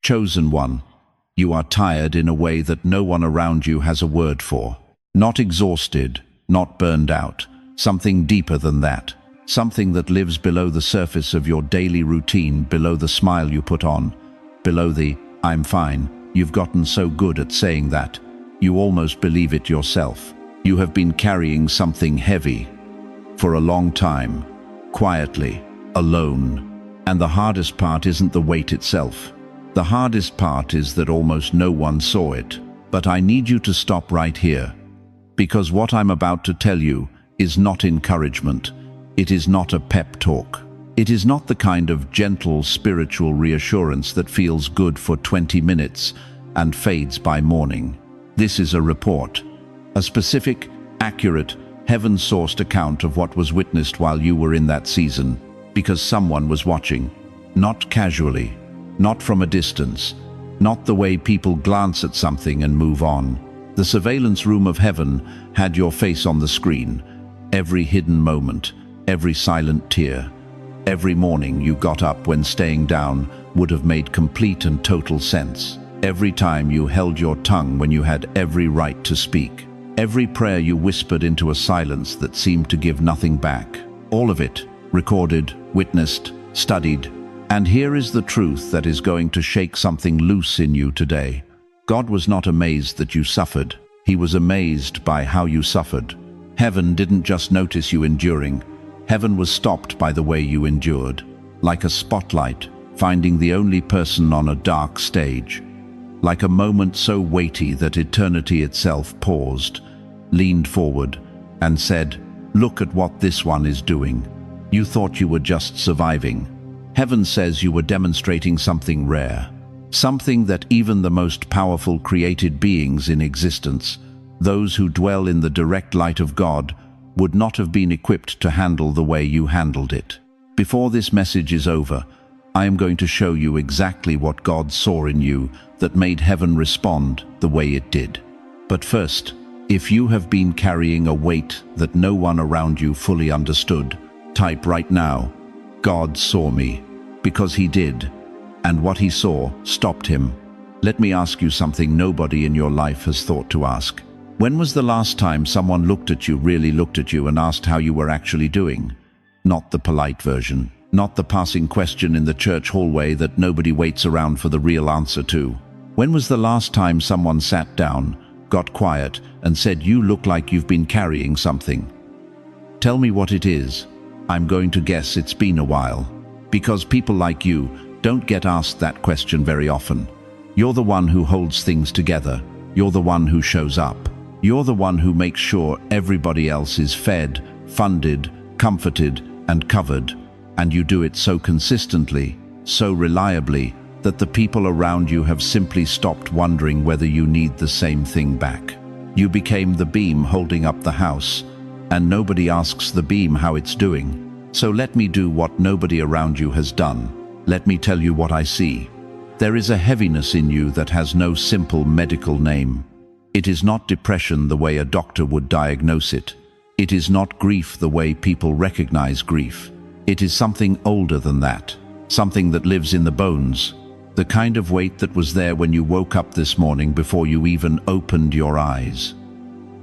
Chosen one. You are tired in a way that no one around you has a word for. Not exhausted, not burned out. Something deeper than that. Something that lives below the surface of your daily routine, below the smile you put on, below the "I'm fine." You've gotten so good at saying that, you almost believe it yourself. You have been carrying something heavy for a long time, quietly, alone. And the hardest part isn't the weight itself. The hardest part is that almost no one saw it. But I need you to stop right here, because what I'm about to tell you is not encouragement. It is not a pep talk. It is not the kind of gentle spiritual reassurance that feels good for 20 minutes and fades by morning. This is a report, a specific, accurate, heaven-sourced account of what was witnessed while you were in that season, because someone was watching. Not casually, not from a distance, not the way people glance at something and move on. The surveillance room of heaven had your face on the screen. Every hidden moment, every silent tear, every morning you got up when staying down would have made complete and total sense. Every time you held your tongue when you had every right to speak. Every prayer you whispered into a silence that seemed to give nothing back. All of it, recorded, witnessed, studied. And here is the truth that is going to shake something loose in you today. God was not amazed that you suffered. He was amazed by how you suffered. Heaven didn't just notice you enduring. Heaven was stopped by the way you endured. Like a spotlight, finding the only person on a dark stage. Like a moment so weighty that eternity itself paused, leaned forward, and said, "Look at what this one is doing." You thought you were just surviving. Heaven says you were demonstrating something rare. Something that even the most powerful created beings in existence, those who dwell in the direct light of God, would not have been equipped to handle the way you handled it. Before this message is over, I am going to show you exactly what God saw in you that made heaven respond the way it did. But first, if you have been carrying a weight that no one around you fully understood, type right now, "God saw me," because he did, and what he saw stopped him. Let me ask you something nobody in your life has thought to ask. When was the last time someone looked at you, really looked at you, and asked how you were actually doing? Not the polite version. Not the passing question in the church hallway that nobody waits around for the real answer to. When was the last time someone sat down, got quiet, and said, "You look like you've been carrying something"? Tell me what it is. I'm going to guess it's been a while. Because people like you don't get asked that question very often. You're the one who holds things together. You're the one who shows up. You're the one who makes sure everybody else is fed, funded, comforted, and covered. And you do it so consistently, so reliably, that the people around you have simply stopped wondering whether you need the same thing back. You became the beam holding up the house, and nobody asks the beam how it's doing. So let me do what nobody around you has done. Let me tell you what I see. There is a heaviness in you that has no simple medical name. It is not depression the way a doctor would diagnose it. It is not grief the way people recognize grief. It is something older than that, something that lives in the bones, the kind of weight that was there when you woke up this morning before you even opened your eyes.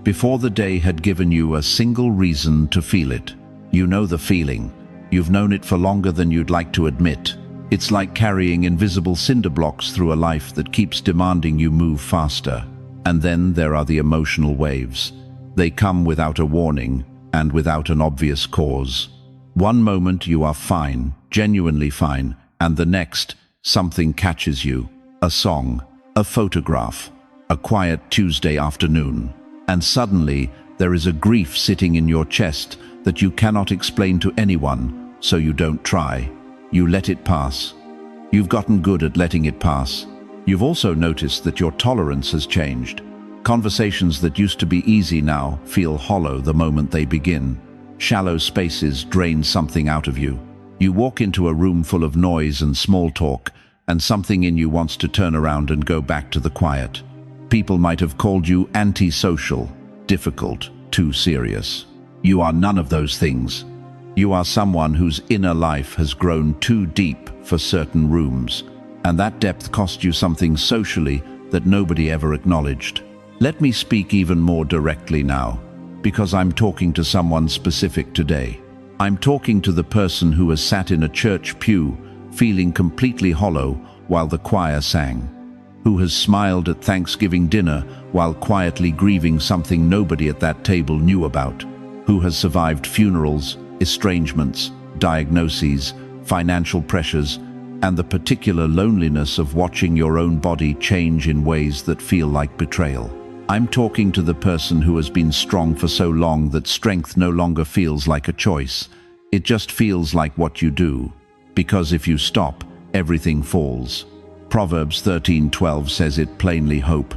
Before the day had given you a single reason to feel it. You know the feeling. You've known it for longer than you'd like to admit. It's like carrying invisible cinder blocks through a life that keeps demanding you move faster. And then there are the emotional waves. They come without a warning and without an obvious cause. One moment you are fine, genuinely fine, and the next, something catches you. A song, a photograph, a quiet Tuesday afternoon. And suddenly, there is a grief sitting in your chest that you cannot explain to anyone, so you don't try. You let it pass. You've gotten good at letting it pass. You've also noticed that your tolerance has changed. Conversations that used to be easy now feel hollow the moment they begin. Shallow spaces drain something out of you. You walk into a room full of noise and small talk, and something in you wants to turn around and go back to the quiet. People might have called you antisocial, difficult, too serious. You are none of those things. You are someone whose inner life has grown too deep for certain rooms, And that depth cost you something socially that nobody ever acknowledged. Let me speak even more directly now, because I'm talking to someone specific today. I'm talking to the person who has sat in a church pew, feeling completely hollow while the choir sang, who has smiled at Thanksgiving dinner while quietly grieving something nobody at that table knew about, who has survived funerals, estrangements, diagnoses, financial pressures, and the particular loneliness of watching your own body change in ways that feel like betrayal. I'm talking to the person who has been strong for so long that strength no longer feels like a choice. It just feels like what you do, because if you stop, everything falls. Proverbs 13:12 says it plainly. Hope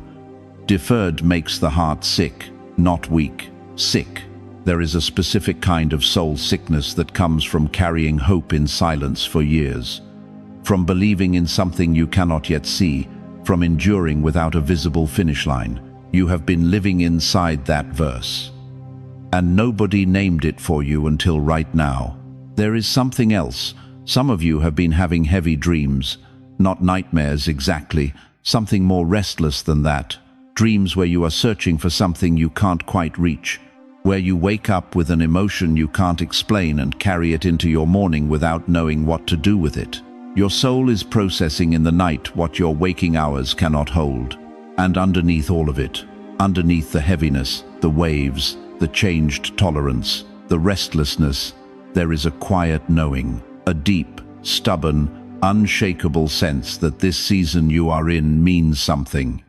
deferred makes the heart sick, not weak, sick. There is a specific kind of soul sickness that comes from carrying hope in silence for years, from believing in something you cannot yet see, from enduring without a visible finish line. You have been living inside that verse, and nobody named it for you until right now. There is something else. Some of you have been having heavy dreams, not nightmares exactly, something more restless than that. Dreams where you are searching for something you can't quite reach, where you wake up with an emotion you can't explain and carry it into your morning without knowing what to do with it. Your soul is processing in the night what your waking hours cannot hold. And underneath all of it, underneath the heaviness, the waves, the changed tolerance, the restlessness, there is a quiet knowing, a deep, stubborn, unshakable sense that this season you are in means something,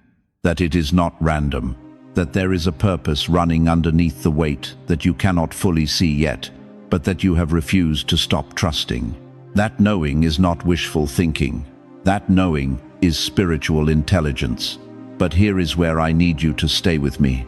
that it is not random, that there is a purpose running underneath the weight that you cannot fully see yet, but that you have refused to stop trusting. That knowing is not wishful thinking. That knowing is spiritual intelligence. But here is where I need you to stay with me,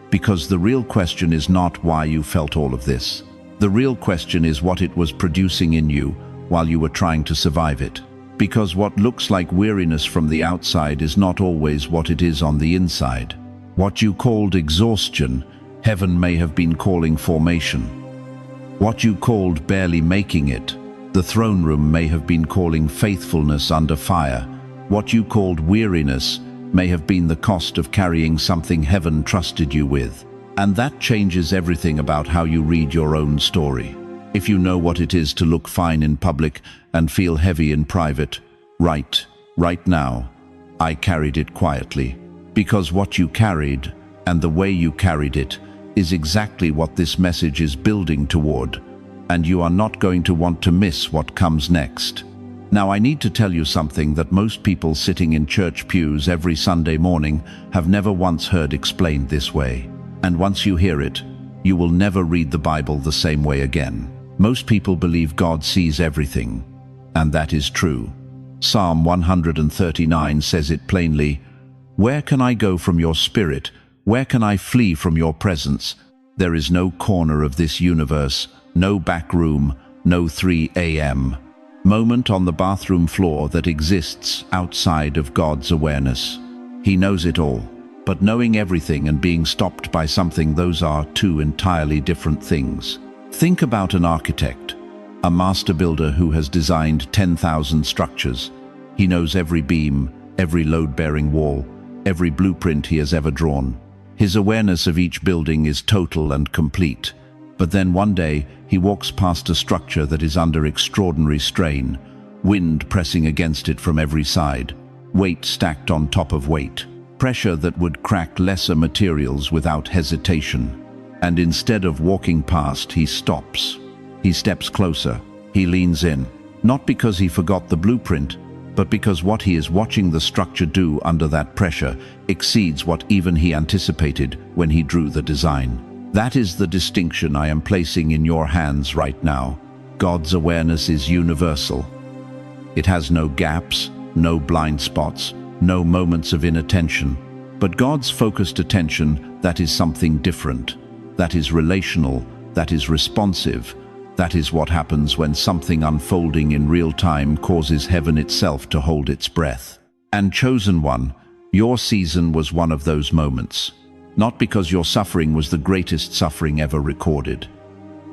because the real question is not why you felt all of this. The real question is what it was producing in you while you were trying to survive it. Because what looks like weariness from the outside is not always what it is on the inside. What you called exhaustion, heaven may have been calling formation. What you called barely making it, the throne room may have been calling faithfulness under fire. What you called weariness may have been the cost of carrying something heaven trusted you with. And that changes everything about how you read your own story. If you know what it is to look fine in public and feel heavy in private, right now, I carried it quietly. Because what you carried, and the way you carried it, is exactly what this message is building toward. And you are not going to want to miss what comes next. Now I need to tell you something that most people sitting in church pews every Sunday morning have never once heard explained this way. And once you hear it, you will never read the Bible the same way again. Most people believe God sees everything, and that is true. Psalm 139 says it plainly, "Where can I go from your spirit? Where can I flee from your presence? There is no corner of this universe, no back room, no 3 a.m. moment on the bathroom floor that exists outside of God's awareness. He knows it all, but knowing everything and being stopped by something, those are two entirely different things. Think about an architect, a master builder who has designed 10,000 structures. He knows every beam, every load-bearing wall, every blueprint he has ever drawn. His awareness of each building is total and complete. But then one day, he walks past a structure that is under extraordinary strain, wind pressing against it from every side, weight stacked on top of weight, pressure that would crack lesser materials without hesitation. And instead of walking past, he stops. He steps closer. He leans in, not because he forgot the blueprint, but because what he is watching the structure do under that pressure exceeds what even he anticipated when he drew the design. That is the distinction I am placing in your hands right now. God's awareness is universal. It has no gaps, no blind spots, no moments of inattention. But God's focused attention, that is something different. That is relational, that is responsive. That is what happens when something unfolding in real time causes heaven itself to hold its breath. And chosen one, your season was one of those moments. Not because your suffering was the greatest suffering ever recorded.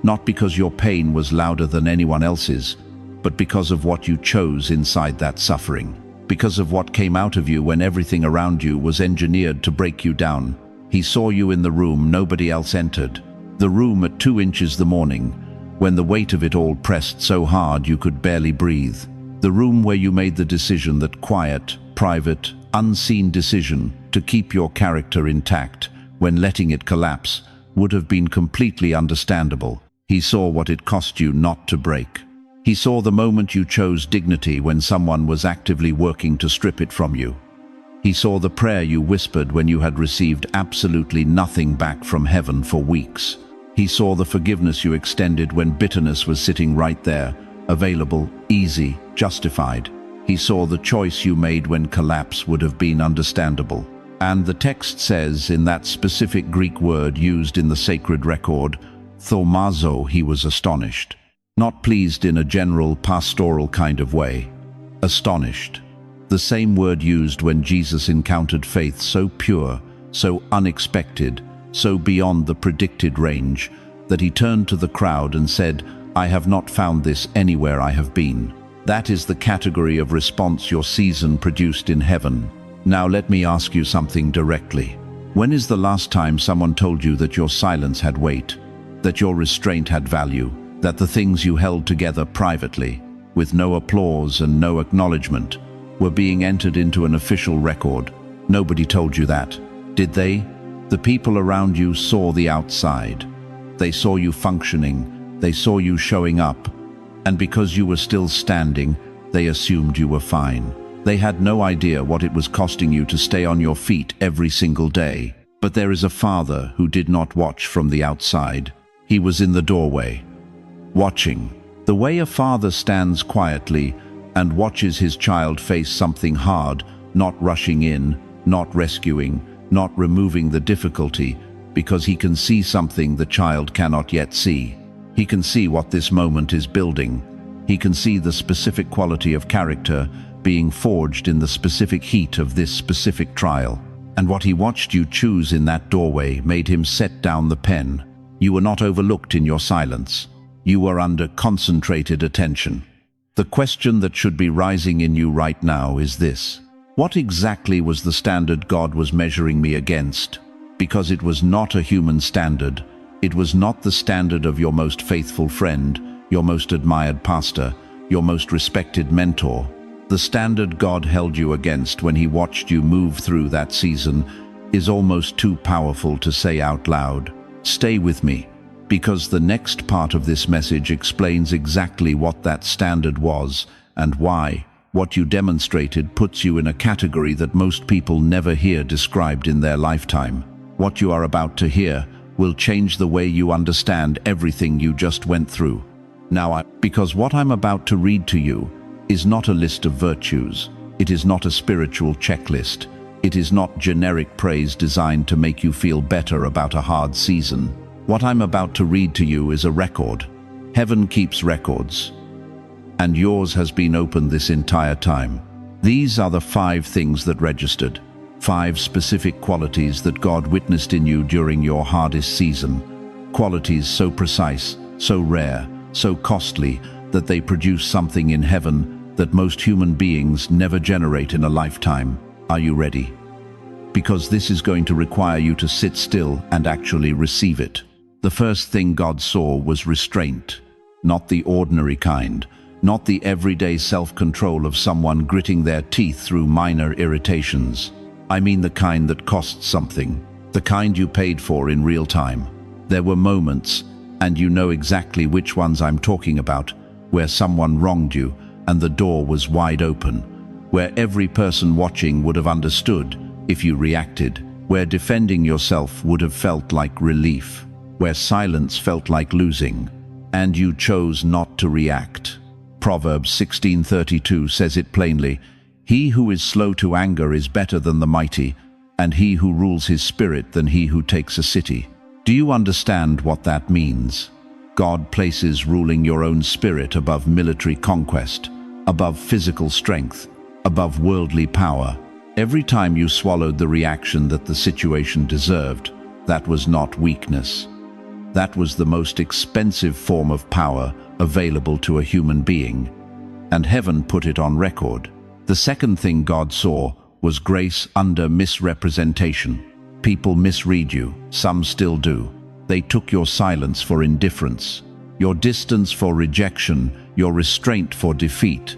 Not because your pain was louder than anyone else's, but because of what you chose inside that suffering. because of what came out of you when everything around you was engineered to break you down. He saw you in the room nobody else entered. The room at 2 inches the morning, when the weight of it all pressed so hard you could barely breathe. The room where you made the decision, that quiet, private, unseen decision to keep your character intact when letting it collapse would have been completely understandable. He saw what it cost you not to break. He saw the moment you chose dignity when someone was actively working to strip it from you. He saw the prayer you whispered when you had received absolutely nothing back from heaven for weeks. He saw the forgiveness you extended when bitterness was sitting right there, available, easy, justified. He saw the choice you made when collapse would have been understandable. And the text says, in that specific Greek word used in the sacred record, thaumazo, he was astonished. Not pleased in a general pastoral kind of way. Astonished. The same word used when Jesus encountered faith so pure, so unexpected, so beyond the predicted range, that he turned to the crowd and said, "I have not found this anywhere I have been." That is the category of response your season produced in heaven. Now let me ask you something directly. When is the last time someone told you that your silence had weight, that your restraint had value, that the things you held together privately, with no applause and no acknowledgement, were being entered into an official record? Nobody told you that, did they? The people around you saw the outside. They saw you functioning, they saw you showing up, and because you were still standing, they assumed you were fine. They had no idea what it was costing you to stay on your feet every single day. But there is a father who did not watch from the outside. He was in the doorway, watching. The way a father stands quietly and watches his child face something hard, not rushing in, not rescuing, not removing the difficulty, because he can see something the child cannot yet see. He can see what this moment is building. He can see the specific quality of character being forged in the specific heat of this specific trial. And what he watched you choose in that doorway made him set down the pen. You were not overlooked in your silence. You were under concentrated attention. The question that should be rising in you right now is this: what exactly was the standard God was measuring me against? Because it was not a human standard. It was not the standard of your most faithful friend, your most admired pastor, your most respected mentor. The standard God held you against when he watched you move through that season is almost too powerful to say out loud. Stay with me, because the next part of this message explains exactly what that standard was and why what you demonstrated puts you in a category that most people never hear described in their lifetime. What you are about to hear will change the way you understand everything you just went through. Because what I'm about to read to you is not a list of virtues. It is not a spiritual checklist. It is not generic praise designed to make you feel better about a hard season. What I'm about to read to you is a record. Heaven keeps records, and yours has been open this entire time. These are the 5 things that registered. 5 specific qualities that God witnessed in you during your hardest season. Qualities so precise, so rare, so costly that they produce something in heaven that most human beings never generate in a lifetime. Are you ready? Because this is going to require you to sit still and actually receive it. The first thing God saw was restraint, not the ordinary kind, not the everyday self-control of someone gritting their teeth through minor irritations. I mean the kind that costs something, the kind you paid for in real time. There were moments, and you know exactly which ones I'm talking about, where someone wronged you and the door was wide open, where every person watching would have understood if you reacted, where defending yourself would have felt like relief, where silence felt like losing, and you chose not to react. Proverbs 16:32 says it plainly: "He who is slow to anger is better than the mighty, and he who rules his spirit than he who takes a city." Do you understand what that means? God places ruling your own spirit above military conquest, above physical strength, above worldly power. Every time you swallowed the reaction that the situation deserved, that was not weakness. That was the most expensive form of power available to a human being, and heaven put it on record. The second thing God saw was grace under misrepresentation. People misread you, some still do. They took your silence for indifference, your distance for rejection, your restraint for defeat.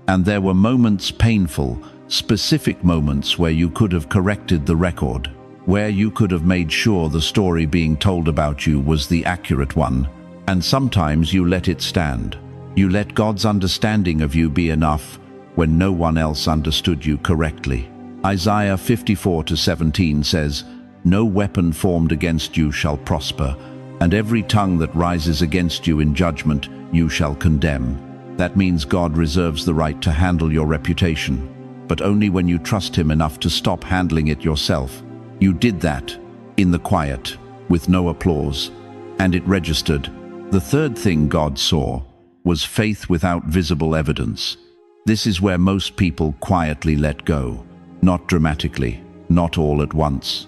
And there were moments, painful, specific moments, where you could have corrected the record, where you could have made sure the story being told about you was the accurate one. And sometimes you let it stand. You let God's understanding of you be enough when no one else understood you correctly. Isaiah 54:17 says, "No weapon formed against you shall prosper, and every tongue that rises against you in judgment you shall condemn." That means God reserves the right to handle your reputation, but only when you trust Him enough to stop handling it yourself. You did that, in the quiet, with no applause, and it registered. The third thing God saw was faith without visible evidence. This is where most people quietly let go. Not dramatically, not all at once,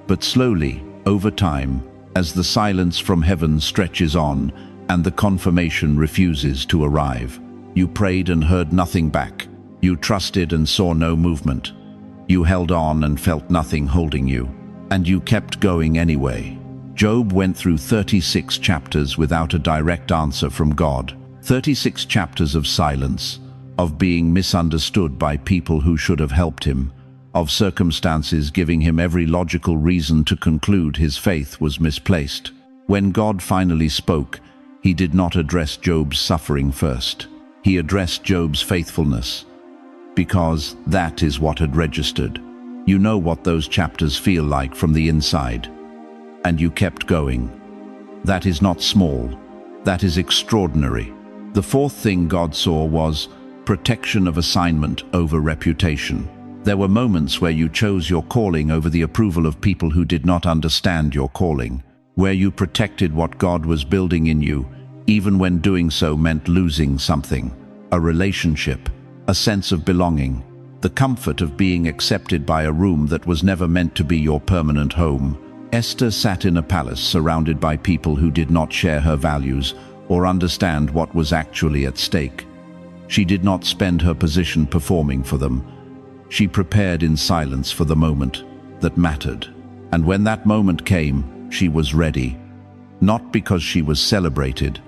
but slowly, over time, as the silence from heaven stretches on and the confirmation refuses to arrive. You prayed and heard nothing back. You trusted and saw no movement. You held on and felt nothing holding you. And you kept going anyway. Job went through 36 chapters without a direct answer from God. 36 chapters of silence, of being misunderstood by people who should have helped him, of circumstances giving him every logical reason to conclude his faith was misplaced. When God finally spoke, He did not address Job's suffering first. He addressed Job's faithfulness, because that is what had registered. You know what those chapters feel like from the inside. And you kept going. That is not small. That is extraordinary. The fourth thing God saw was protection of assignment over reputation. There were moments where you chose your calling over the approval of people who did not understand your calling, where you protected what God was building in you, even when doing so meant losing something, a relationship, a sense of belonging, the comfort of being accepted by a room that was never meant to be your permanent home. Esther sat in a palace surrounded by people who did not share her values or understand what was actually at stake. She did not spend her position performing for them. She prepared in silence for the moment that mattered. And when that moment came, she was ready. Not because she was celebrated,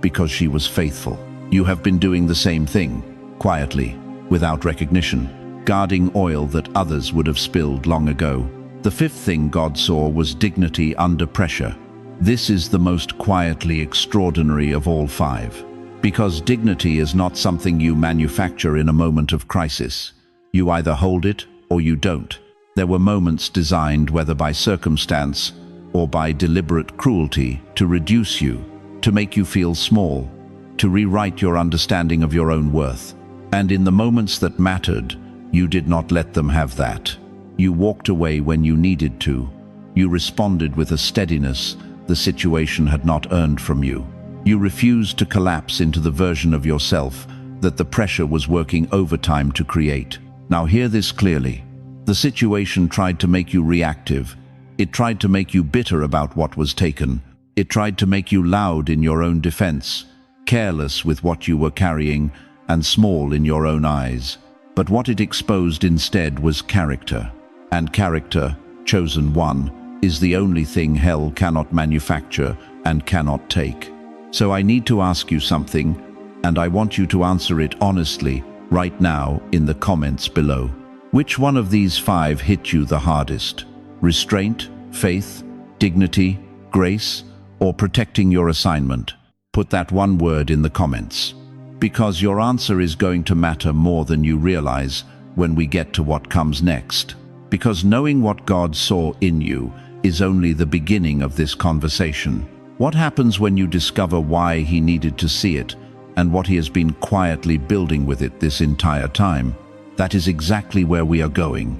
because she was faithful. You have been doing the same thing, quietly, without recognition, guarding oil that others would have spilled long ago. The fifth thing God saw was dignity under pressure. This is the most quietly extraordinary of all five. Because dignity is not something you manufacture in a moment of crisis. You either hold it or you don't. There were moments designed, whether by circumstance or by deliberate cruelty, to reduce you, to make you feel small, to rewrite your understanding of your own worth. And in the moments that mattered, you did not let them have that. You walked away when you needed to. You responded with a steadiness the situation had not earned from you. You refused to collapse into the version of yourself that the pressure was working overtime to create. Now hear this clearly. The situation tried to make you reactive. It tried to make you bitter about what was taken. It tried to make you loud in your own defense, careless with what you were carrying, and small in your own eyes. But what it exposed instead was character. And character, chosen one, is the only thing hell cannot manufacture and cannot take. So I need to ask you something, and I want you to answer it honestly right now in the comments below. Which one of these five hit you the hardest? Restraint, faith, dignity, grace, or protecting your assignment? Put that one word in the comments, because your answer is going to matter more than you realize when we get to what comes next. Because knowing what God saw in you is only the beginning of this conversation. What happens when you discover why He needed to see it and what He has been quietly building with it this entire time? That is exactly where we are going.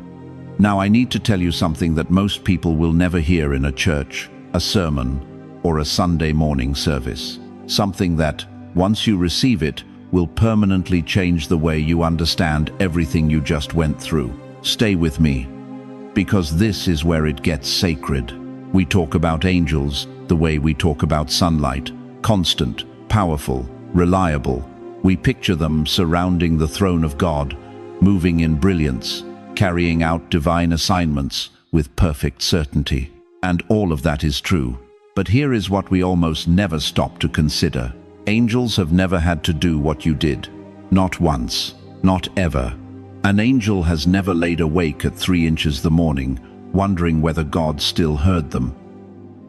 Now I need to tell you something that most people will never hear in a church, a sermon, or a Sunday morning service. Something that, once you receive it, will permanently change the way you understand everything you just went through. Stay with me, because this is where it gets sacred. We talk about angels the way we talk about sunlight, constant, powerful, reliable. We picture them surrounding the throne of God, moving in brilliance, carrying out divine assignments with perfect certainty. And all of that is true. But here is what we almost never stop to consider. Angels have never had to do what you did. Not once. Not ever. An angel has never laid awake at 3 inches the morning, wondering whether God still heard them.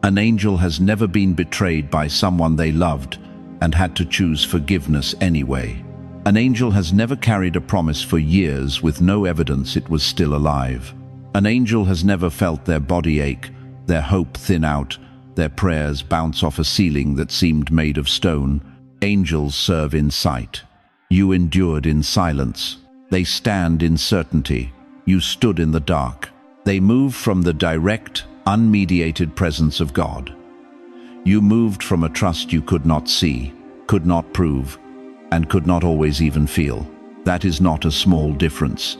An angel has never been betrayed by someone they loved and had to choose forgiveness anyway. An angel has never carried a promise for years with no evidence it was still alive. An angel has never felt their body ache, their hope thin out, their prayers bounce off a ceiling that seemed made of stone. Angels serve in sight. You endured in silence. They stand in certainty. You stood in the dark. They move from the direct, unmediated presence of God. You moved from a trust you could not see, could not prove, and could not always even feel. That is not a small difference.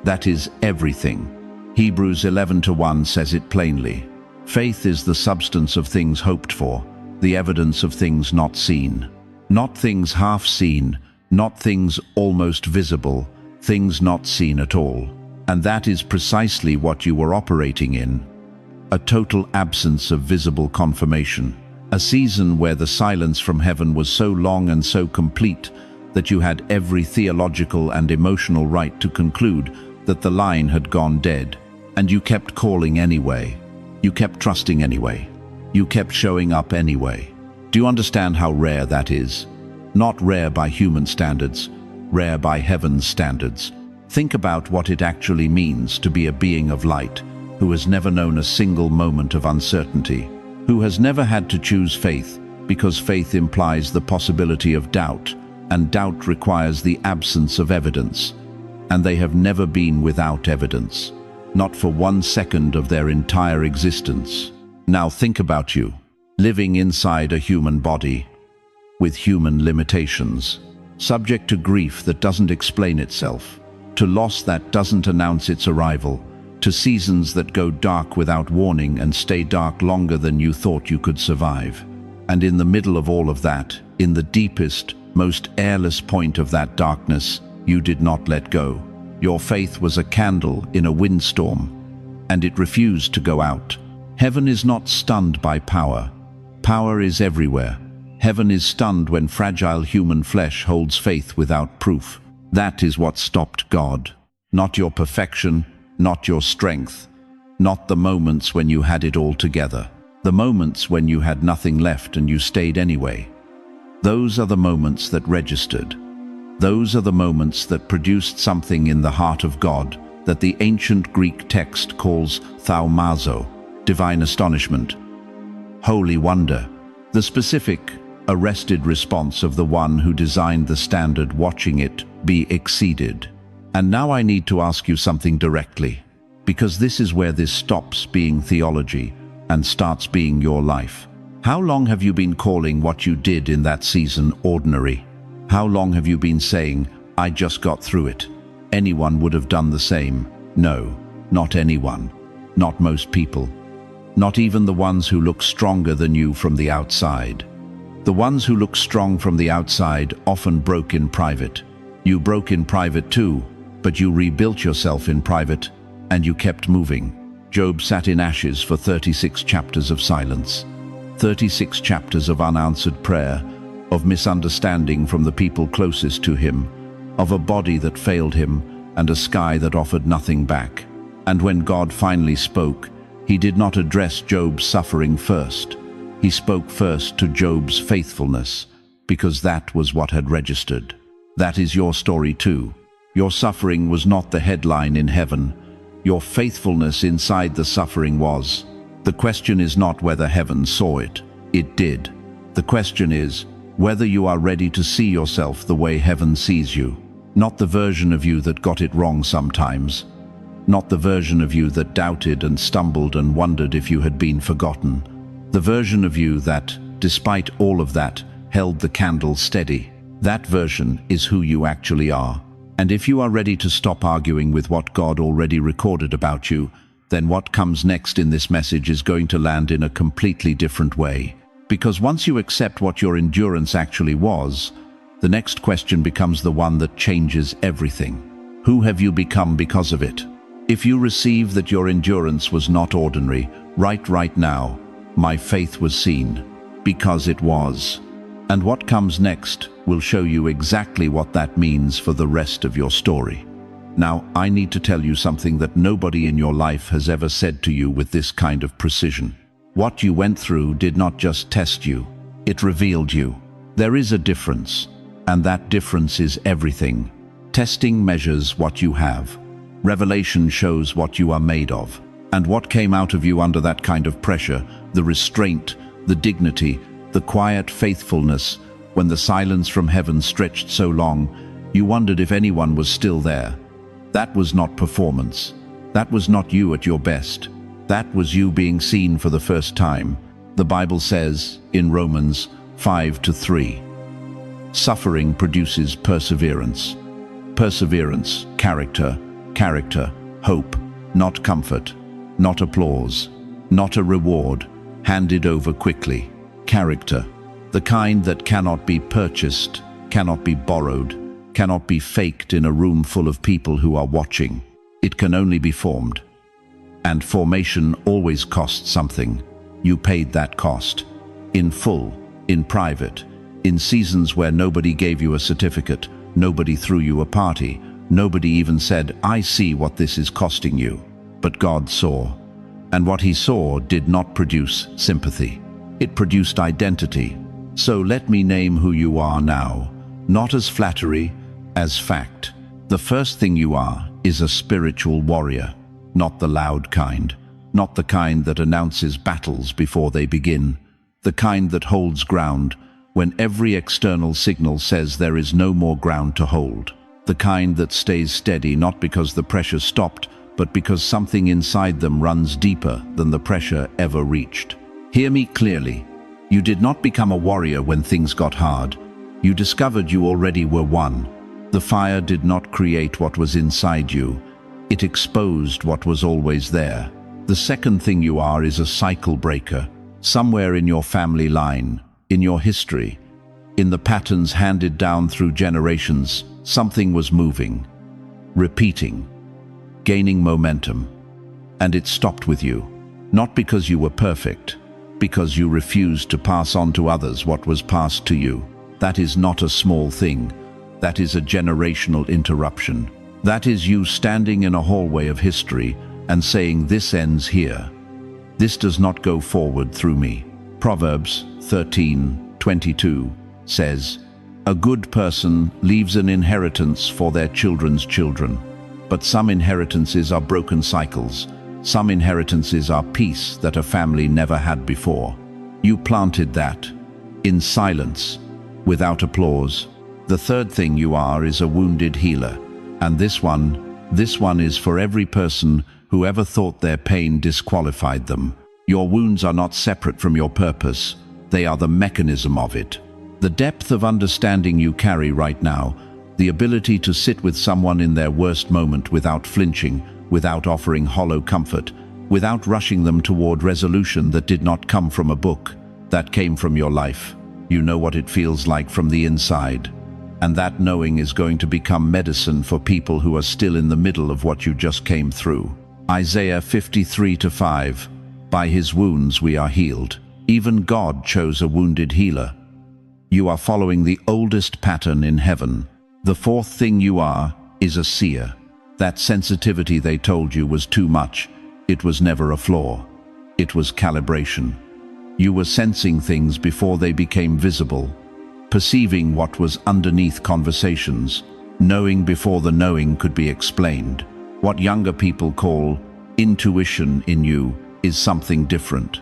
That is everything. Hebrews 11:1 says it plainly. Faith is the substance of things hoped for, the evidence of things not seen. Not things half seen, not things almost visible, things not seen at all. And that is precisely what you were operating in. A total absence of visible confirmation. A season where the silence from heaven was so long and so complete that you had every theological and emotional right to conclude that the line had gone dead. And you kept calling anyway. You kept trusting anyway. You kept showing up anyway. Do you understand how rare that is? Not rare by human standards, rare by heaven's standards. Think about what it actually means to be a being of light, who has never known a single moment of uncertainty, who has never had to choose faith, because faith implies the possibility of doubt, and doubt requires the absence of evidence. And they have never been without evidence. Not for 1 second of their entire existence. Now think about you, living inside a human body, with human limitations, subject to grief that doesn't explain itself, to loss that doesn't announce its arrival, to seasons that go dark without warning and stay dark longer than you thought you could survive. And in the middle of all of that, in the deepest, most airless point of that darkness, you did not let go. Your faith was a candle in a windstorm, and it refused to go out. Heaven is not stunned by power. Power is everywhere. Heaven is stunned when fragile human flesh holds faith without proof. That is what stopped God. Not your perfection, not your strength, not the moments when you had it all together. The moments when you had nothing left and you stayed anyway. Those are the moments that registered. Those are the moments that produced something in the heart of God that the ancient Greek text calls thaumazo, divine astonishment, holy wonder, the specific, arrested response of the one who designed the standard watching it be exceeded. And now I need to ask you something directly, because this is where this stops being theology and starts being your life. How long have you been calling what you did in that season ordinary? How long have you been saying, I just got through it? Anyone would have done the same. No, not anyone. Not most people. Not even the ones who look stronger than you from the outside. The ones who look strong from the outside often broke in private. You broke in private too, but you rebuilt yourself in private, and you kept moving. Job sat in ashes for 36 chapters of silence. 36 chapters of unanswered prayer, of misunderstanding from the people closest to him, of a body that failed him and a sky that offered nothing back. And when God finally spoke, he did not address Job's suffering first. He spoke first to Job's faithfulness, because that was what had registered. That is your story too. Your suffering was not the headline in heaven. Your faithfulness inside the suffering was. The question is not whether heaven saw it. It did. The question is whether you are ready to see yourself the way heaven sees you. Not the version of you that got it wrong sometimes. Not the version of you that doubted and stumbled and wondered if you had been forgotten. The version of you that, despite all of that, held the candle steady. That version is who you actually are. And if you are ready to stop arguing with what God already recorded about you, then what comes next in this message is going to land in a completely different way. Because once you accept what your endurance actually was, the next question becomes the one that changes everything. Who have you become because of it? If you receive that your endurance was not ordinary, right now, my faith was seen, because it was. And what comes next will show you exactly what that means for the rest of your story. Now, I need to tell you something that nobody in your life has ever said to you with this kind of precision. What you went through did not just test you, it revealed you. There is a difference, and that difference is everything. Testing measures what you have. Revelation shows what you are made of. And what came out of you under that kind of pressure, the restraint, the dignity, the quiet faithfulness, when the silence from heaven stretched so long, you wondered if anyone was still there. That was not performance. That was not you at your best. That was you being seen for the first time. The Bible says, in Romans 5:3, suffering produces perseverance. Perseverance, character, hope, not comfort, not applause, not a reward, handed over quickly. Character, the kind that cannot be purchased, cannot be borrowed, cannot be faked in a room full of people who are watching. It can only be formed. And formation always costs something. You paid that cost. In full, in private, in seasons where nobody gave you a certificate, nobody threw you a party, nobody even said, I see what this is costing you. But God saw. And what he saw did not produce sympathy. It produced identity. So let me name who you are now, not as flattery, as fact. The first thing you are is a spiritual warrior, not the loud kind, not the kind that announces battles before they begin, the kind that holds ground when every external signal says there is no more ground to hold, the kind that stays steady not because the pressure stopped, but because something inside them runs deeper than the pressure ever reached. Hear me clearly. You did not become a warrior when things got hard. You discovered you already were one. The fire did not create what was inside you. It exposed what was always there. The second thing you are is a cycle breaker. Somewhere in your family line, in your history, in the patterns handed down through generations, something was moving, repeating, gaining momentum. And it stopped with you. Not because you were perfect, because you refused to pass on to others what was passed to you. That is not a small thing. That is a generational interruption. That is you standing in a hallway of history and saying, this ends here. This does not go forward through me. Proverbs 13:22 says, a good person leaves an inheritance for their children's children. But some inheritances are broken cycles. Some inheritances are peace that a family never had before. You planted that, in silence, without applause. The third thing you are is a wounded healer. And this one is for every person who ever thought their pain disqualified them. Your wounds are not separate from your purpose. They are the mechanism of it. The depth of understanding you carry right now, the ability to sit with someone in their worst moment without flinching, without offering hollow comfort, without rushing them toward resolution that did not come from a book, that came from your life. You know what it feels like from the inside. And that knowing is going to become medicine for people who are still in the middle of what you just came through. Isaiah 53:5, by his wounds we are healed. Even God chose a wounded healer. You are following the oldest pattern in heaven. The fourth thing you are is a seer. That sensitivity they told you was too much. It was never a flaw. It was calibration. You were sensing things before they became visible, perceiving what was underneath conversations, knowing before the knowing could be explained. What younger people call intuition in you is something different.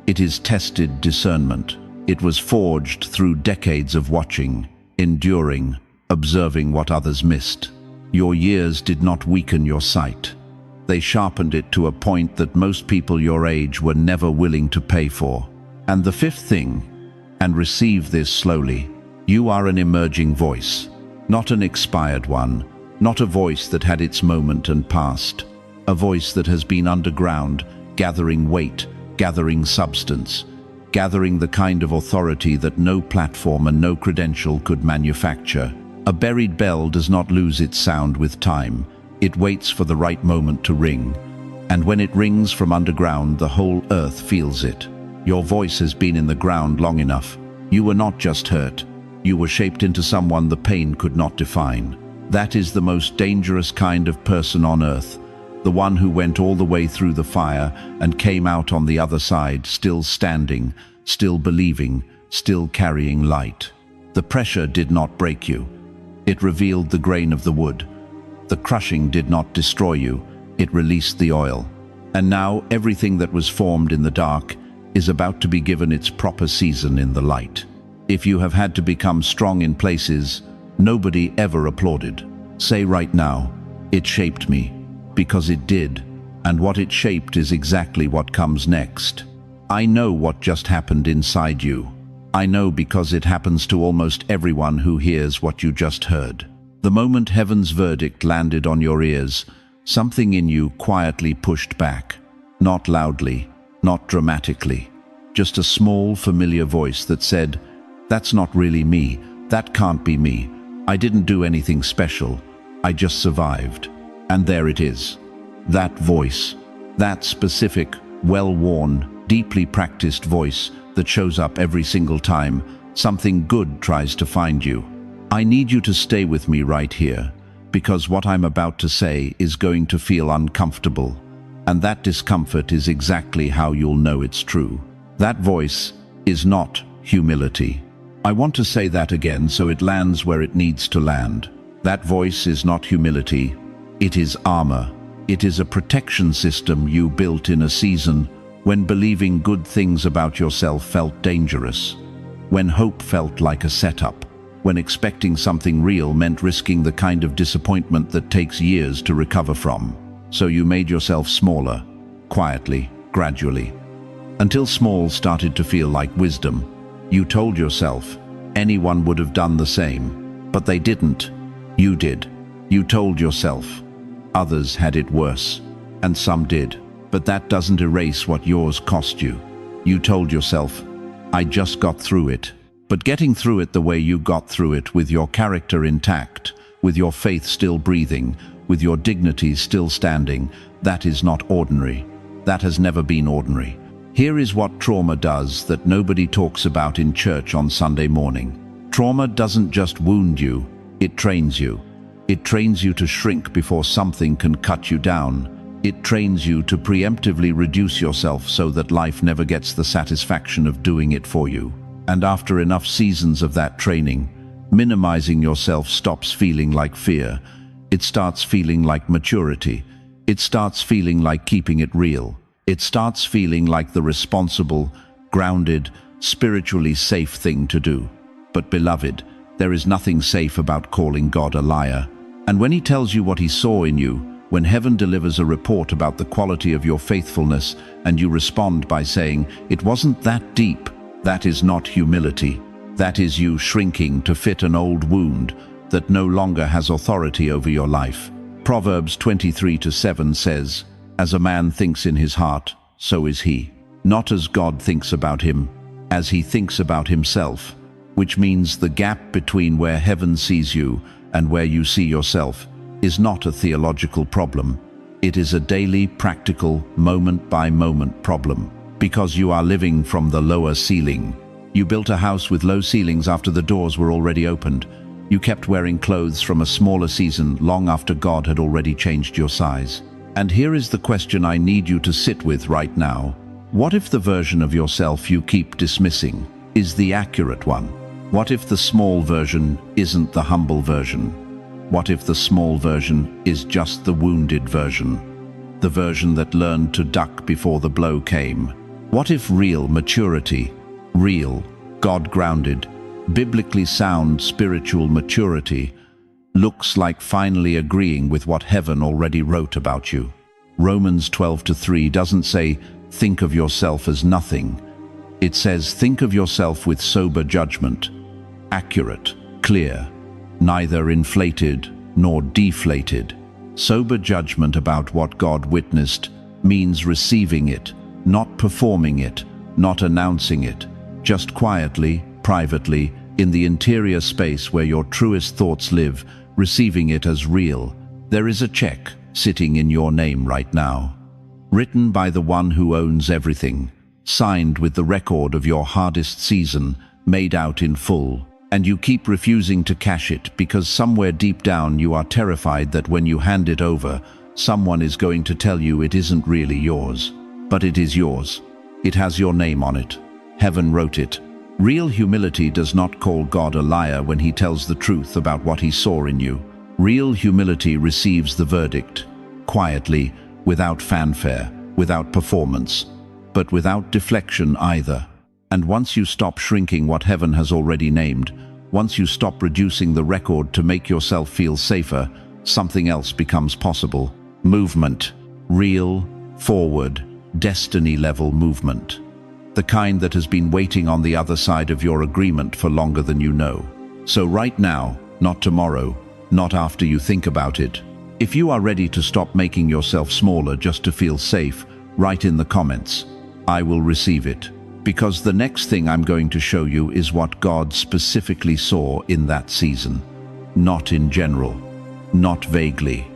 It is tested discernment. It was forged through decades of watching, enduring, observing what others missed. Your years did not weaken your sight. They sharpened it to a point that most people your age were never willing to pay for. And the fifth thing, and receive this slowly, you are an emerging voice, not an expired one, not a voice that had its moment and passed, a voice that has been underground, gathering weight, gathering substance, gathering the kind of authority that no platform and no credential could manufacture. A buried bell does not lose its sound with time. It waits for the right moment to ring. And when it rings from underground, the whole earth feels it. Your voice has been in the ground long enough. You were not just hurt. You were shaped into someone the pain could not define. That is the most dangerous kind of person on earth. The one who went all the way through the fire and came out on the other side, still standing, still believing, still carrying light. The pressure did not break you. It revealed the grain of the wood. The crushing did not destroy you. It released the oil. And now everything that was formed in the dark is about to be given its proper season in the light. If you have had to become strong in places nobody ever applauded, say right now, it shaped me, because it did, and what it shaped is exactly what comes next. I know what just happened inside you. I know because it happens to almost everyone who hears what you just heard. The moment heaven's verdict landed on your ears, something in you quietly pushed back. Not loudly, not dramatically. Just a small, familiar voice that said, "That's not really me. That can't be me. I didn't do anything special. I just survived." And there it is. That voice. That specific, well-worn, deeply practiced voice that shows up every single time something good tries to find you. I need you to stay with me right here, because what I'm about to say is going to feel uncomfortable. And that discomfort is exactly how you'll know it's true. That voice is not humility. I want to say that again so it lands where it needs to land. That voice is not humility. It is armor. It is a protection system you built in a season when believing good things about yourself felt dangerous, when hope felt like a setup, when expecting something real meant risking the kind of disappointment that takes years to recover from. So you made yourself smaller, quietly, gradually, until small started to feel like wisdom. You told yourself anyone would have done the same, but they didn't. You did. You told yourself others had it worse, and some did, but that doesn't erase what yours cost you. You told yourself, I just got through it. But getting through it the way you got through it, with your character intact, with your faith still breathing, with your dignity still standing, that is not ordinary. That has never been ordinary. Here is what trauma does that nobody talks about in church on Sunday morning. Trauma doesn't just wound you, it trains you. It trains you to shrink before something can cut you down. It trains you to preemptively reduce yourself so that life never gets the satisfaction of doing it for you. And after enough seasons of that training, minimizing yourself stops feeling like fear. It starts feeling like maturity. It starts feeling like keeping it real. It starts feeling like the responsible, grounded, spiritually safe thing to do. But beloved, there is nothing safe about calling God a liar. And when he tells you what he saw in you, when heaven delivers a report about the quality of your faithfulness and you respond by saying, it wasn't that deep, that is not humility. That is you shrinking to fit an old wound that no longer has authority over your life. Proverbs 23:7 says, as a man thinks in his heart, so is he. Not as God thinks about him, as he thinks about himself, which means the gap between where heaven sees you and where you see yourself is not a theological problem. It is a daily, practical, moment-by-moment problem, because you are living from the lower ceiling. You built a house with low ceilings after the doors were already opened. You kept wearing clothes from a smaller season long after God had already changed your size. And here is the question I need you to sit with right now. What if the version of yourself you keep dismissing is the accurate one? What if the small version isn't the humble version? What if the small version is just the wounded version? The version that learned to duck before the blow came? What if real maturity, real, God-grounded, biblically sound spiritual maturity looks like finally agreeing with what heaven already wrote about you? Romans 12:3 doesn't say, think of yourself as nothing. It says, think of yourself with sober judgment, accurate, clear, neither inflated nor deflated. Sober judgment about what God witnessed means receiving it, not performing it, not announcing it, just quietly, privately, in the interior space where your truest thoughts live, receiving it as real, there is a check sitting in your name right now. Written by the one who owns everything, signed with the record of your hardest season, made out in full. And you keep refusing to cash it because somewhere deep down you are terrified that when you hand it over, someone is going to tell you it isn't really yours. But it is yours. It has your name on it. Heaven wrote it. Real humility does not call God a liar when he tells the truth about what he saw in you. Real humility receives the verdict, quietly, without fanfare, without performance, but without deflection either. And once you stop shrinking what heaven has already named, once you stop reducing the record to make yourself feel safer, something else becomes possible. Movement. Real, forward, destiny-level movement. The kind that has been waiting on the other side of your agreement for longer than you know. So right now, not tomorrow, not after you think about it. If you are ready to stop making yourself smaller just to feel safe, write in the comments. I will receive it. Because the next thing I'm going to show you is what God specifically saw in that season. Not in general, not vaguely.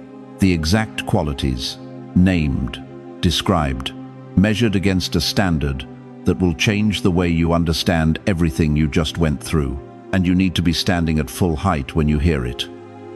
The exact qualities, named, described, measured against a standard that will change the way you understand everything you just went through. And you need to be standing at full height when you hear it.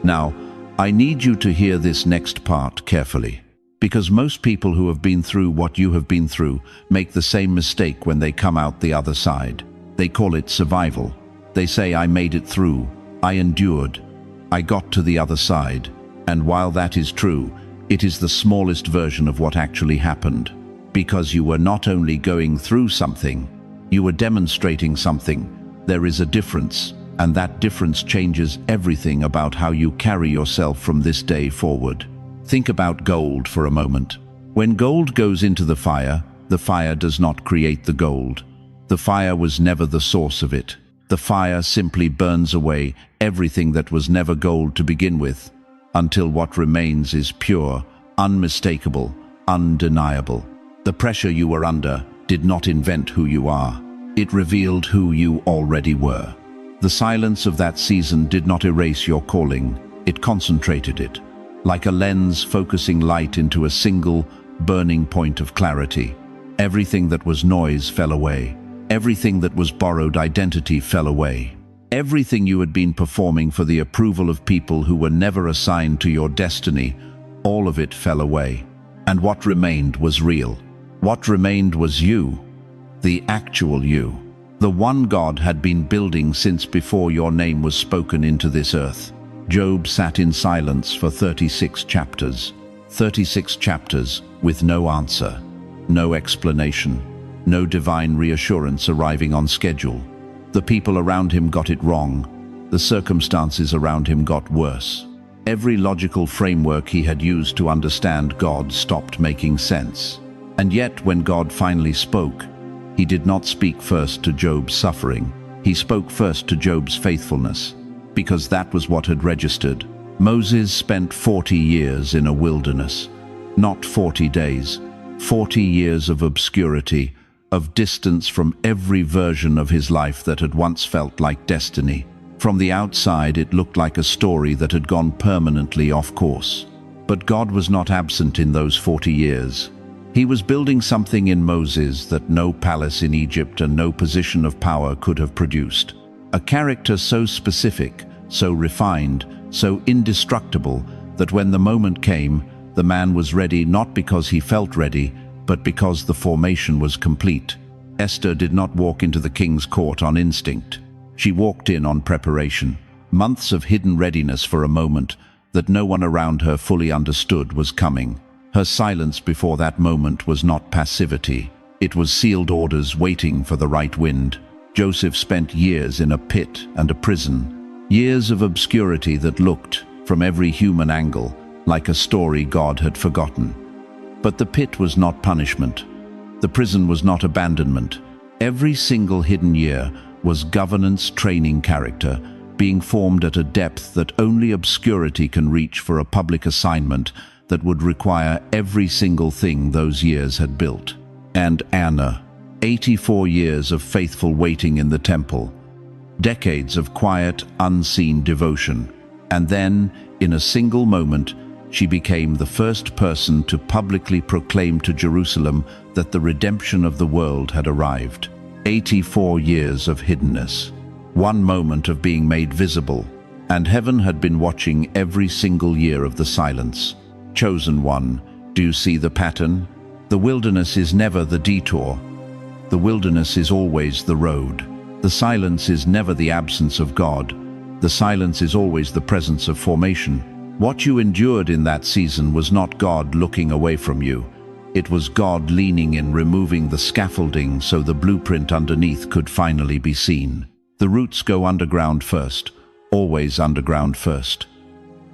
Now, I need you to hear this next part carefully. Because most people who have been through what you have been through make the same mistake when they come out the other side. They call it survival. They say, I made it through, I endured, I got to the other side. And while that is true, it is the smallest version of what actually happened. Because you were not only going through something, you were demonstrating something. There is a difference, and that difference changes everything about how you carry yourself from this day forward. Think about gold for a moment. When gold goes into the fire does not create the gold. The fire was never the source of it. The fire simply burns away everything that was never gold to begin with, until what remains is pure, unmistakable, undeniable. The pressure you were under did not invent who you are. It revealed who you already were. The silence of that season did not erase your calling. It concentrated it, like a lens focusing light into a single, burning point of clarity. Everything that was noise fell away. Everything that was borrowed identity fell away. Everything you had been performing for the approval of people who were never assigned to your destiny, all of it fell away. And what remained was real. What remained was you, the actual you. The one God had been building since before your name was spoken into this earth. Job sat in silence for 36 chapters. 36 chapters with no answer, no explanation, no divine reassurance arriving on schedule. The people around him got it wrong. The circumstances around him got worse. Every logical framework he had used to understand God stopped making sense. And yet, when God finally spoke, he did not speak first to Job's suffering. He spoke first to Job's faithfulness, because that was what had registered. Moses spent 40 years in a wilderness. Not 40 days, 40 years of obscurity, of distance from every version of his life that had once felt like destiny. From the outside, it looked like a story that had gone permanently off course. But God was not absent in those 40 years. He was building something in Moses that no palace in Egypt and no position of power could have produced. A character so specific, so refined, so indestructible, that when the moment came, the man was ready not because he felt ready, but because the formation was complete. Esther did not walk into the king's court on instinct. She walked in on preparation, months of hidden readiness for a moment that no one around her fully understood was coming. Her silence before that moment was not passivity. It was sealed orders waiting for the right wind. Joseph spent years in a pit and a prison, years of obscurity that looked, from every human angle, like a story God had forgotten. But the pit was not punishment. The prison was not abandonment. Every single hidden year was governance training character, being formed at a depth that only obscurity can reach for a public assignment that would require every single thing those years had built. And Anna, 84 years of faithful waiting in the temple. decades of quiet, unseen devotion. And then, in a single moment, she became the first person to publicly proclaim to Jerusalem that the redemption of the world had arrived. 84 years of hiddenness. One moment of being made visible. And heaven had been watching every single year of the silence. Chosen one, do you see the pattern? The wilderness is never the detour. The wilderness is always the road. The silence is never the absence of God. The silence is always the presence of formation. What you endured in that season was not God looking away from you. It was God leaning in, removing the scaffolding so the blueprint underneath could finally be seen. The roots go underground first, always underground first.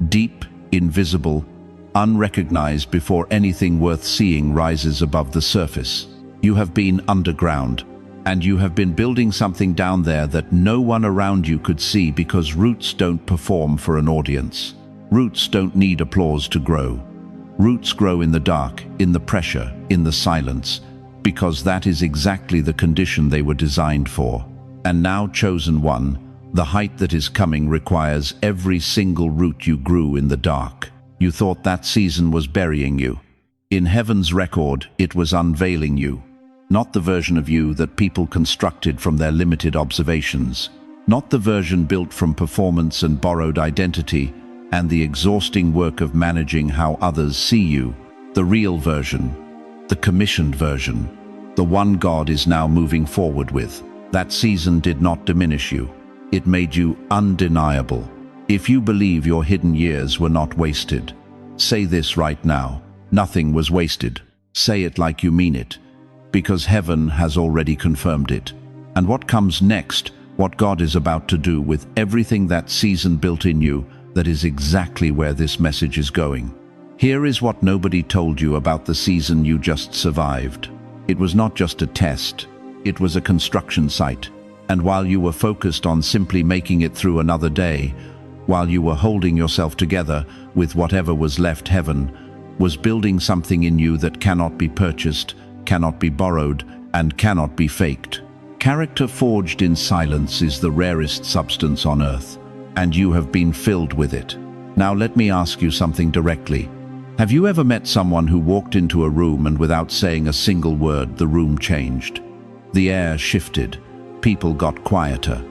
Deep, invisible, unrecognized before anything worth seeing rises above the surface. You have been underground, and you have been building something down there that no one around you could see, because roots don't perform for an audience. Roots don't need applause to grow. Roots grow in the dark, in the pressure, in the silence, because that is exactly the condition they were designed for. And now, chosen one, the height that is coming requires every single root you grew in the dark. You thought that season was burying you. In heaven's record, it was unveiling you. Not the version of you that people constructed from their limited observations. Not the version built from performance and borrowed identity and the exhausting work of managing how others see you. The real version, the commissioned version, the one God is now moving forward with. That season did not diminish you. It made you undeniable. If you believe your hidden years were not wasted, say this right now: nothing was wasted. Say it like you mean it, because heaven has already confirmed it. And what comes next, what God is about to do with everything that season built in you, that is exactly where this message is going. Here is what nobody told you about the season you just survived. It was not just a test, it was a construction site. And while you were focused on simply making it through another day, while you were holding yourself together with whatever was left, heaven was building something in you that cannot be purchased, cannot be borrowed, and cannot be faked. Character forged in silence is the rarest substance on earth, and you have been filled with it. Now let me ask you something directly. Have you ever met someone who walked into a room and without saying a single word, the room changed? The air shifted. People got quieter.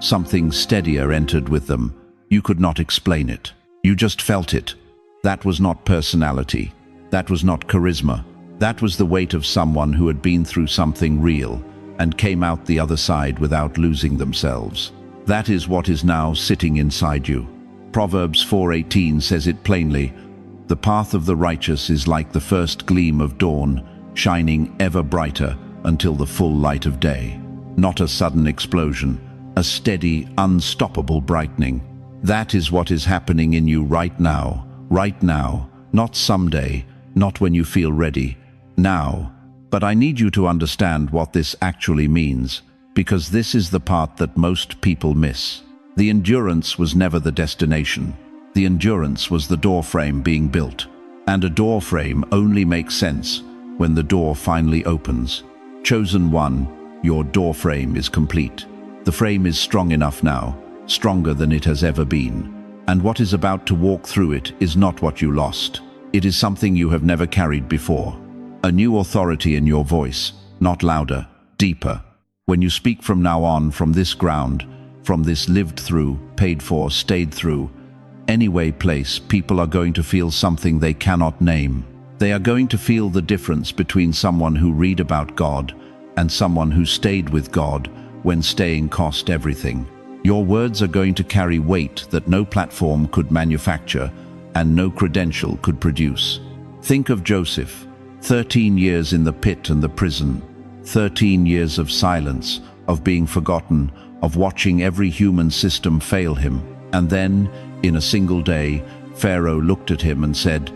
Something steadier entered with them. You could not explain it. You just felt it. That was not personality. That was not charisma. That was the weight of someone who had been through something real and came out the other side without losing themselves. That is what is now sitting inside you. Proverbs 4:18 says it plainly: the path of the righteous is like the first gleam of dawn, shining ever brighter until the full light of day. Not a sudden explosion, a steady, unstoppable brightening. That is what is happening in you right now, not someday, not when you feel ready, now. But I need you to understand what this actually means, because this is the part that most people miss. The endurance was never the destination. The endurance was the doorframe being built. And a doorframe only makes sense when the door finally opens. Chosen one, your doorframe is complete. The frame is strong enough now, stronger than it has ever been. And what is about to walk through it is not what you lost. It is something you have never carried before. A new authority in your voice, not louder, deeper. When you speak from now on, from this ground, from this lived through, paid for, stayed through, anyway place, people are going to feel something they cannot name. They are going to feel the difference between someone who read about God and someone who stayed with God when staying cost everything. Your words are going to carry weight that no platform could manufacture and no credential could produce. Think of Joseph, 13 years in the pit and the prison, 13 years of silence, of being forgotten, of watching every human system fail him. And then, in a single day, Pharaoh looked at him and said,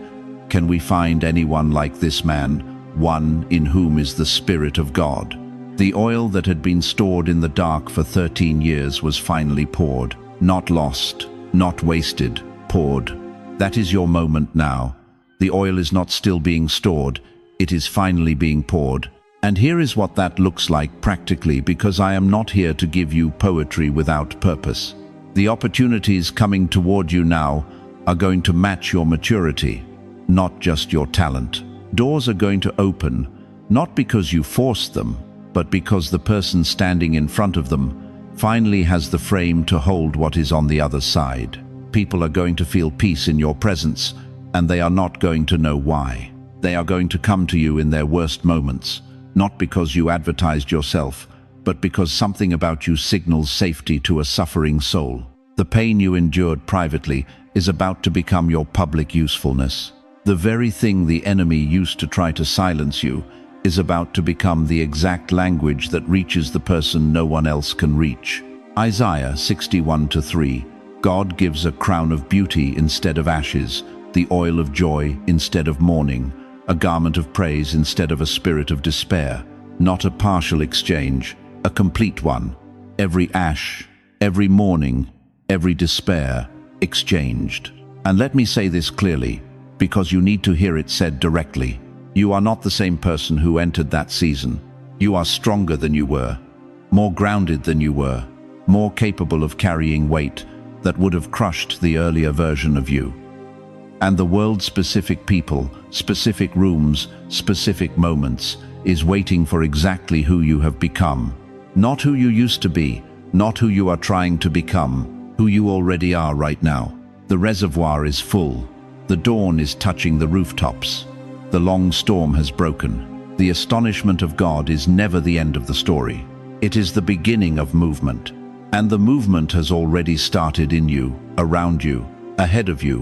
"Can we find anyone like this man, one in whom is the Spirit of God?" The oil that had been stored in the dark for 13 years was finally poured. Not lost, not wasted, poured. That is your moment now. The oil is not still being stored, it is finally being poured. And here is what that looks like practically, because I am not here to give you poetry without purpose. The opportunities coming toward you now are going to match your maturity, not just your talent. Doors are going to open, not because you forced them, but because the person standing in front of them finally has the frame to hold what is on the other side. People are going to feel peace in your presence, and they are not going to know why. They are going to come to you in their worst moments, not because you advertised yourself, but because something about you signals safety to a suffering soul. The pain you endured privately is about to become your public usefulness. The very thing the enemy used to try to silence you is about to become the exact language that reaches the person no one else can reach. Isaiah 61:3. God gives a crown of beauty instead of ashes, the oil of joy instead of mourning, a garment of praise instead of a spirit of despair. Not a partial exchange, a complete one. Every ash, every mourning, every despair, exchanged. And let me say this clearly, because you need to hear it said directly. You are not the same person who entered that season. You are stronger than you were, more grounded than you were, more capable of carrying weight that would have crushed the earlier version of you. And the world-specific people, specific rooms, specific moments is waiting for exactly who you have become. Not who you used to be, not who you are trying to become, who you already are right now. The reservoir is full. The dawn is touching the rooftops. The long storm has broken. The astonishment of God is never the end of the story. It is the beginning of movement. And the movement has already started in you, around you, ahead of you,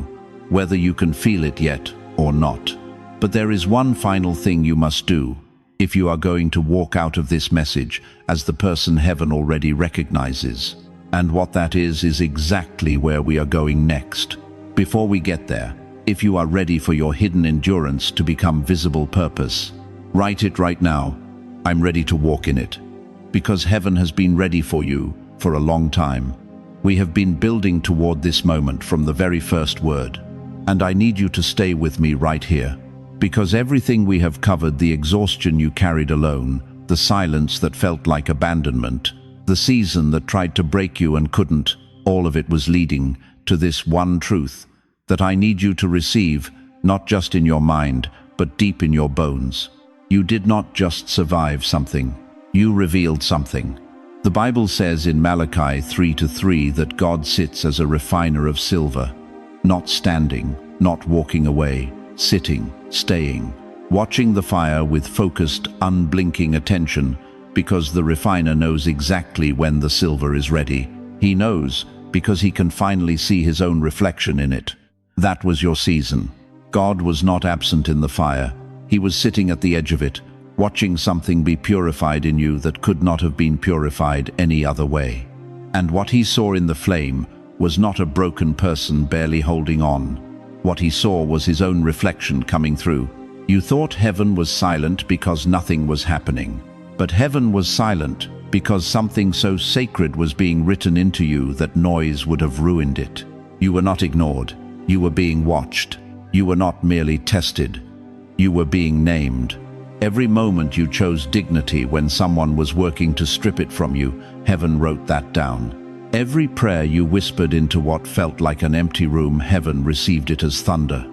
whether you can feel it yet or not. But there is one final thing you must do if you are going to walk out of this message as the person heaven already recognizes. And what that is exactly where we are going next. Before we get there, if you are ready for your hidden endurance to become visible purpose, write it right now. I'm ready to walk in it. Because heaven has been ready for you for a long time. We have been building toward this moment from the very first word. And I need you to stay with me right here. Because everything we have covered, the exhaustion you carried alone, the silence that felt like abandonment, the season that tried to break you and couldn't, all of it was leading to this one truth that I need you to receive, not just in your mind, but deep in your bones. You did not just survive something, you revealed something. The Bible says in Malachi 3:3 that God sits as a refiner of silver, not standing, not walking away, sitting, staying, watching the fire with focused, unblinking attention, because the refiner knows exactly when the silver is ready. He knows because he can finally see his own reflection in it. That was your season. God was not absent in the fire. He was sitting at the edge of it, watching something be purified in you that could not have been purified any other way. And what he saw in the flame was not a broken person barely holding on. What he saw was his own reflection coming through. You thought heaven was silent because nothing was happening. But heaven was silent because something so sacred was being written into you that noise would have ruined it. You were not ignored. You were being watched. You were not merely tested. You were being named. Every moment you chose dignity when someone was working to strip it from you, heaven wrote that down. Every prayer you whispered into what felt like an empty room, heaven received it as thunder.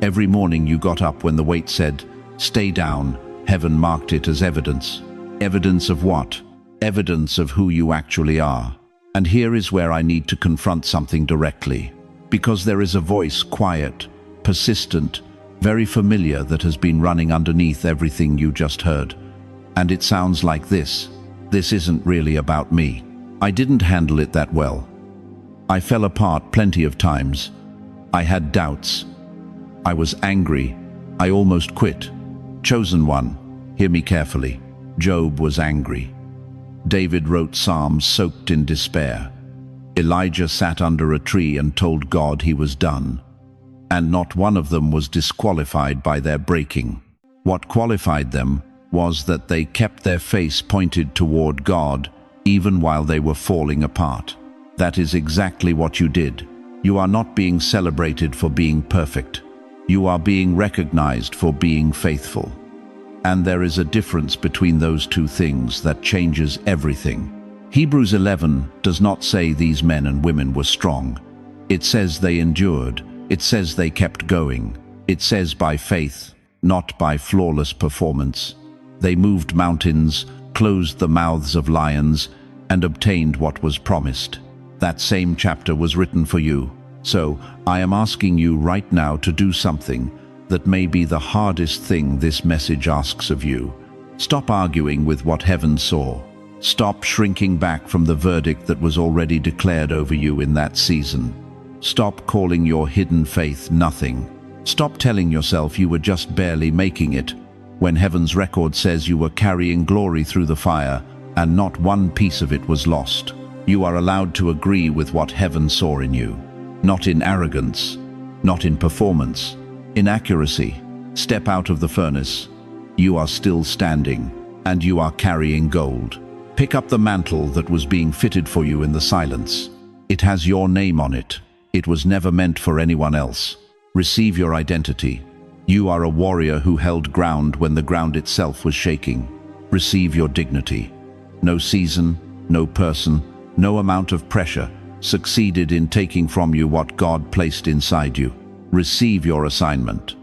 Every morning you got up when the weight said, "Stay down," heaven marked it as evidence. Evidence of what? Evidence of who you actually are. And here is where I need to confront something directly. Because there is a voice, quiet, persistent, very familiar, that has been running underneath everything you just heard. And it sounds like this. This isn't really about me. I didn't handle it that well. I fell apart plenty of times. I had doubts. I was angry. I almost quit. Chosen one, hear me carefully. Job was angry. David wrote psalms soaked in despair. Elijah sat under a tree and told God he was done. And not one of them was disqualified by their breaking. What qualified them was that they kept their face pointed toward God, even while they were falling apart. That is exactly what you did. You are not being celebrated for being perfect. You are being recognized for being faithful. And there is a difference between those two things that changes everything. Hebrews 11 does not say these men and women were strong. It says they endured. It says they kept going. It says by faith, not by flawless performance. They moved mountains, closed the mouths of lions, and obtained what was promised. That same chapter was written for you. So I am asking you right now to do something that may be the hardest thing this message asks of you. Stop arguing with what heaven saw. Stop shrinking back from the verdict that was already declared over you in that season. Stop calling your hidden faith nothing. Stop telling yourself you were just barely making it, when heaven's record says you were carrying glory through the fire, and not one piece of it was lost. You are allowed to agree with what heaven saw in you. Not in arrogance, not in performance, in accuracy. Step out of the furnace. You are still standing, and you are carrying gold. Pick up the mantle that was being fitted for you in the silence. It has your name on it. It was never meant for anyone else. Receive your identity. You are a warrior who held ground when the ground itself was shaking. Receive your dignity. No season, no person, no amount of pressure succeeded in taking from you what God placed inside you. Receive your assignment,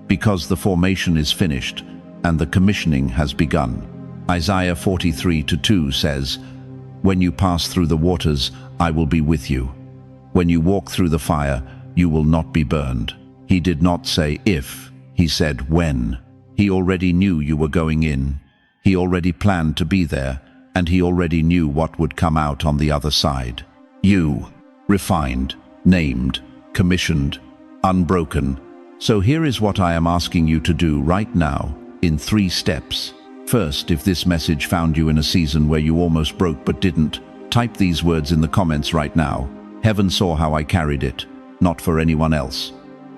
because the formation is finished and the commissioning has begun. Isaiah 43:2 says, "When you pass through the waters, I will be with you. When you walk through the fire, you will not be burned." He did not say if, he said when. He already knew you were going in. He already planned to be there, and he already knew what would come out on the other side. You, refined, named, commissioned, unbroken. So here is what I am asking you to do right now, in 3 steps. First, if this message found you in a season where you almost broke but didn't, type these words in the comments right now. Heaven saw how I carried it, not for anyone else.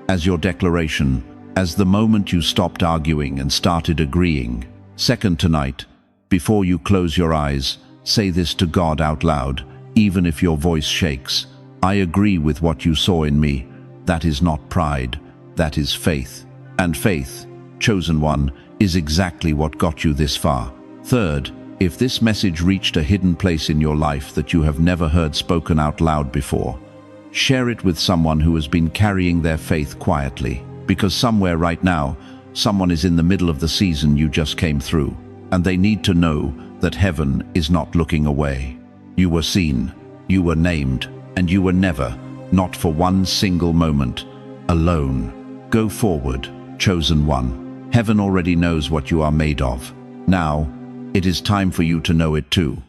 As your declaration, as the moment you stopped arguing and started agreeing. Second, tonight, before you close your eyes, say this to God out loud, even if your voice shakes. I agree with what you saw in me. That is not pride, that is faith. And faith, chosen one, is exactly what got you this far. Third, if this message reached a hidden place in your life that you have never heard spoken out loud before, share it with someone who has been carrying their faith quietly, because somewhere right now, someone is in the middle of the season you just came through, and they need to know that heaven is not looking away. You were seen, you were named, and you were never, not for one single moment, alone. Go forward, chosen one. Heaven already knows what you are made of. Now, it is time for you to know it too.